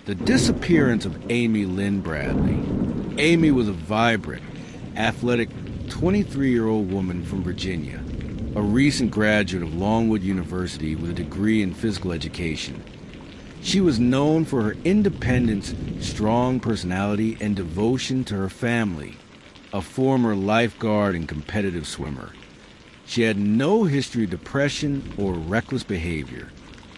The disappearance of Amy Lynn Bradley. Amy was a vibrant, athletic 23-year-old woman from Virginia, a recent graduate of Longwood University with a degree in physical education. She was known for her independence, strong personality, and devotion to her family, a former lifeguard and competitive swimmer. She had no history of depression or reckless behavior.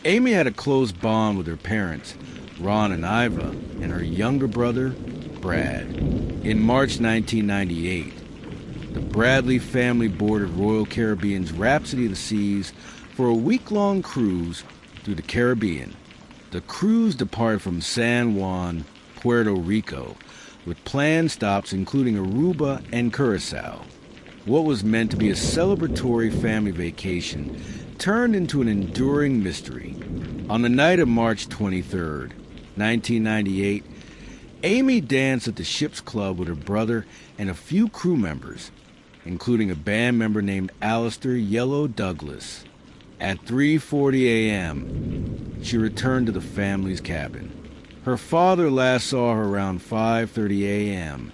Amy had a close bond with her parents, Ron and Iva, and her younger brother, Brad. In March 1998, the Bradley family boarded Royal Caribbean's Rhapsody of the Seas for a week-long cruise through the Caribbean. The cruise departed from San Juan, Puerto Rico, with planned stops including Aruba and Curacao. What was meant to be a celebratory family vacation turned into an enduring mystery. On the night of March 23rd, 1998, Amy danced at the ship's club with her brother and a few crew members, including a band member named Alistair "Yellow" Douglas. At 3:40 a.m., she returned to the family's cabin. Her father last saw her around 5:30 a.m.,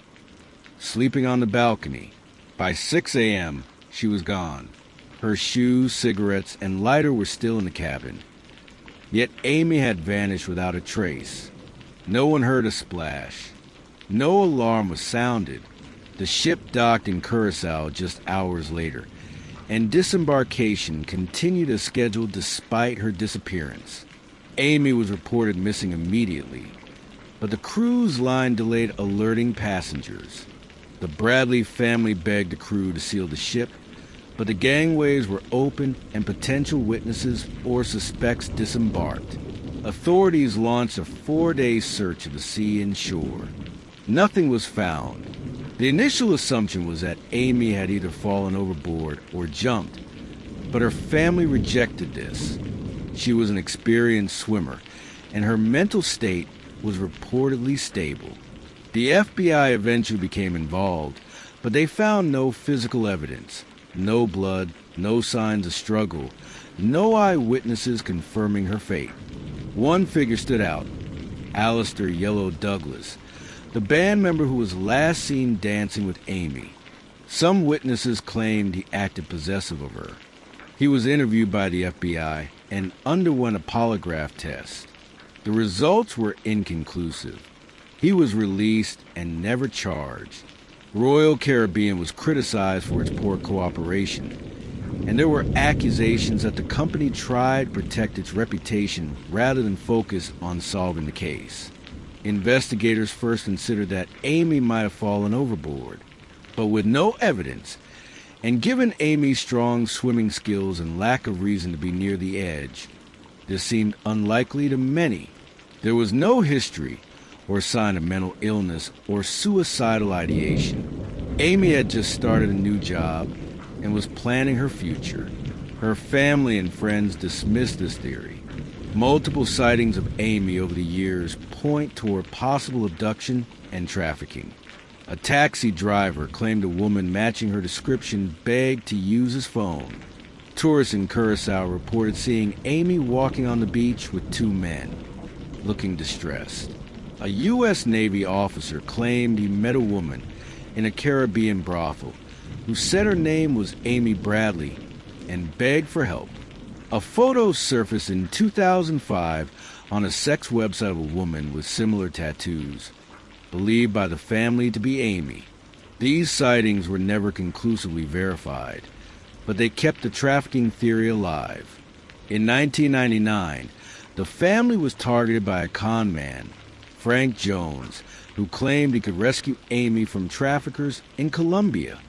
sleeping on the balcony. By 6 a.m., she was gone. Her shoes, cigarettes, and lighter were still in the cabin. Yet Amy had vanished without a trace. No one heard a splash. No alarm was sounded. The ship docked in Curacao just hours later, and disembarkation continued as scheduled despite her disappearance. Amy was reported missing immediately, but the cruise line delayed alerting passengers. The Bradley family begged the crew to seal the ship, but the gangways were open and potential witnesses or suspects disembarked. Authorities launched a 4-day search of the sea and shore. Nothing was found. The initial assumption was that Amy had either fallen overboard or jumped, but her family rejected this. She was an experienced swimmer, and her mental state was reportedly stable. The FBI eventually became involved, but they found no physical evidence, no blood, no signs of struggle, no eyewitnesses confirming her fate. One figure stood out, Alistair "Yellow" Douglas, the band member who was last seen dancing with Amy. Some witnesses claimed he acted possessive of her. He was interviewed by the FBI and underwent a polygraph test. The results were inconclusive. He was released and never charged. Royal Caribbean was criticized for its poor cooperation, and there were accusations that the company tried to protect its reputation rather than focus on solving the case. Investigators first considered that Amy might have fallen overboard, but with no evidence, and given Amy's strong swimming skills and lack of reason to be near the edge, this seemed unlikely to many. There was no history or sign of mental illness or suicidal ideation. Amy had just started a new job and was planning her future. Her family and friends dismissed this theory. Multiple sightings of Amy over the years point toward possible abduction and trafficking. A taxi driver claimed a woman matching her description begged to use his phone. Tourists in Curacao reported seeing Amy walking on the beach with two men, looking distressed. A U.S. Navy officer claimed he met a woman in a Caribbean brothel who said her name was Amy Bradley and begged for help. A photo surfaced in 2005 on a sex website of a woman with similar tattoos, believed by the family to be Amy. These sightings were never conclusively verified, but they kept the trafficking theory alive. In 1999, the family was targeted by a con man, Frank Jones, who claimed he could rescue Amy from traffickers in Colombia.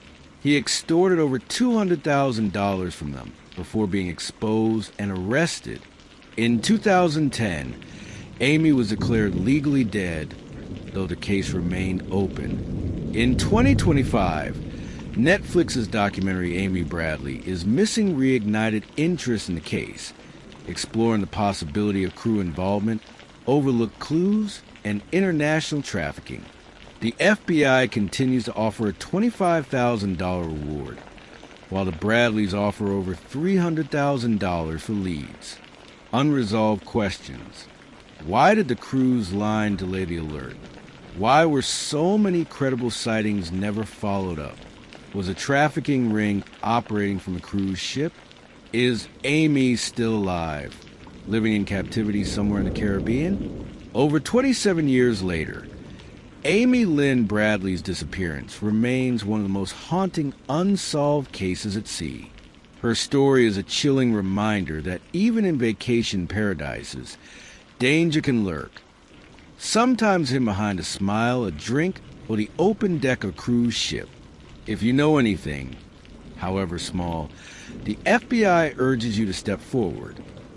He extorted over $200,000 from them before being exposed and arrested. In 2010, Amy was declared legally dead, though the case remained open. In 2025, Netflix's documentary Amy Bradley is missing reignited interest in the case, exploring the possibility of crew involvement, overlooked clues, and international trafficking. The FBI continues to offer a $25,000 reward, while the Bradleys offer over $300,000 for leads. Unresolved questions. Why did the cruise line delay the alert? Why were so many credible sightings never followed up? Was a trafficking ring operating from a cruise ship? Is Amy still alive, living in captivity somewhere in the Caribbean? Over 27 years later, Amy Lynn Bradley's disappearance remains one of the most haunting unsolved cases at sea. Her story is a chilling reminder that even in vacation paradises, danger can lurk. Sometimes hidden behind a smile, a drink, or the open deck of a cruise ship. If you know anything, however small, the FBI urges you to step forward.